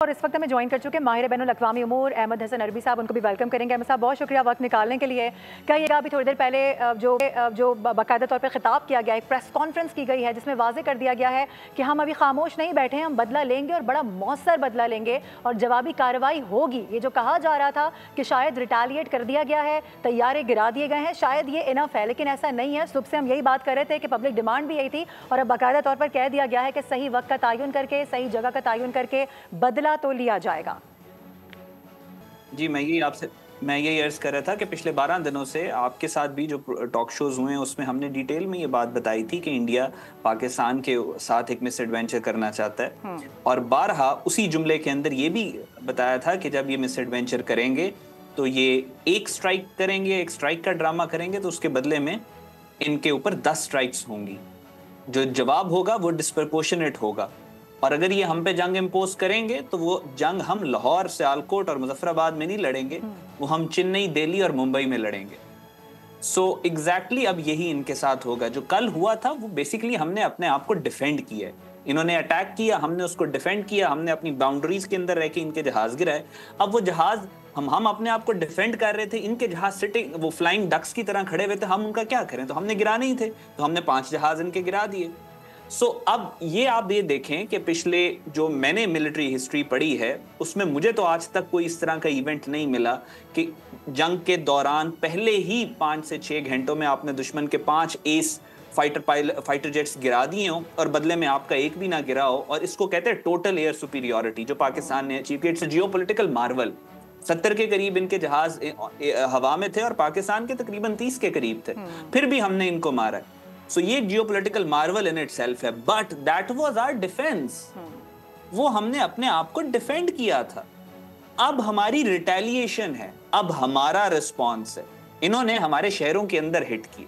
और इस वक्त हमें ज्वाइन कर चुके माहिर बैनुल अक़वामी उमूर अहमद हसन अरबी साहब, उनको भी वेलकम करेंगे। अहमद साहब बहुत शुक्रिया वक्त निकालने के लिए। कहिएगा अभी थोड़ी देर पहले जो बाकायदा तौर पर खिताब किया गया, एक प्रेस कॉन्फ्रेंस की गई है जिसमें वाज़े कर दिया गया है कि हम अभी खामोश नहीं बैठे हैं, हम बदला लेंगे और बड़ा मौसर बदला लेंगे और जवाबी कार्रवाई होगी। ये जो कहा जा रहा था कि शायद रिटालिएट कर दिया गया है, तैयारे गिरा दिए गए हैं, शायद ये इनफ है, लेकिन ऐसा नहीं है। सुबह से हम यही बात कर रहे थे कि पब्लिक डिमांड भी यही थी और अब बाकायदा तौर पर कह दिया गया है कि सही वक्त का तयन करके, सही जगह का तयन करके बदला तो लिया जाएगा। जी, मैं यही अर्ज कर रहा था कि पिछले 12 दिनों से आपके साथ भी जो टॉक शोज हुए हैं उसमें हमने डिटेल में ये बात बताई थी कि इंडिया पाकिस्तान के साथ एक मिस एडवेंचर करना चाहता है और बारहा उसी जुमले के अंदर ये भी बताया था कि जब ये मिस एडवेंचर करेंगे तो ये एक स्ट्राइक करेंगे, एक स्ट्राइक का ड्रामा करेंगे तो उसके बदले में इनके ऊपर 10 स्ट्राइक्स होंगी। जो जवाब होगा वो डिस्प्रपोर्शनेट होगा और अगर ये हम पे जंग इम्पोज करेंगे तो वो जंग हम लाहौर, सियालकोट और मुजफ्फराबाद में नहीं लड़ेंगे, वो हम चेन्नई, दिल्ली और मुंबई में लड़ेंगे। सो एग्जैक्टली अब यही इनके साथ होगा। जो कल हुआ था वो बेसिकली हमने अपने आप को डिफेंड किया है। इन्होंने अटैक किया, हमने उसको डिफेंड किया, हमने अपनी बाउंड्रीज के अंदर रह के इनके जहाज गिराए। अब वो जहाज हम अपने आप को डिफेंड कर रहे थे, इनके जहाज सिटिंग वो फ्लाइंग डक्स की तरह खड़े हुए थे, हम उनका क्या करें? तो हमने गिराने ही थे, तो हमने 5 जहाज इनके गिरा दिए। सो अब ये आप ये देखें कि पिछले जो मैंने मिलिट्री हिस्ट्री पढ़ी है उसमें मुझे तो आज तक कोई इस तरह का इवेंट नहीं मिला कि जंग के दौरान पहले ही 5 से 6 घंटों में आपने दुश्मन के 5 एस फाइटर जेट्स गिरा दिए हों और बदले में आपका एक भी ना गिरा हो। और इसको कहते हैं टोटल एयर सुपीरियॉरिटी जो पाकिस्तान ने अचीव किया। It's a geopolitical Marvel. 70 के करीब इनके जहाज हवा में थे और पाकिस्तान के तकरीबन 30 के करीब थे, फिर भी हमने इनको मारा। सो ये जियोपॉलिटिकल मार्वल इन इटसेल्फ है, but that was our defence. वो हमने अपने आप को डिफेंड किया था। अब हमारी रिटेलिएशन है, अब हमारा रिस्पॉन्स है। इन्होंने हमारे शहरों के अंदर हिट किए,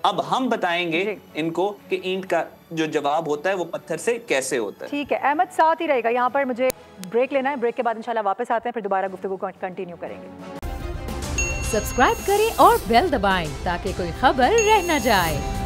अब हम बताएंगे इनको कि ईंट का जो जवाब होता है वो पत्थर से कैसे होता है। ठीक है, अहमद साथ ही रहेगा यहाँ पर, मुझे ब्रेक लेना है, ब्रेक के बाद इंशाल्लाह वापस आते हैं, फिर दोबारा गुफ्तगू कंटिन्यू करेंगे। सब्सक्राइब करें और बेल दबाएं ताकि कोई खबर रह न जाए।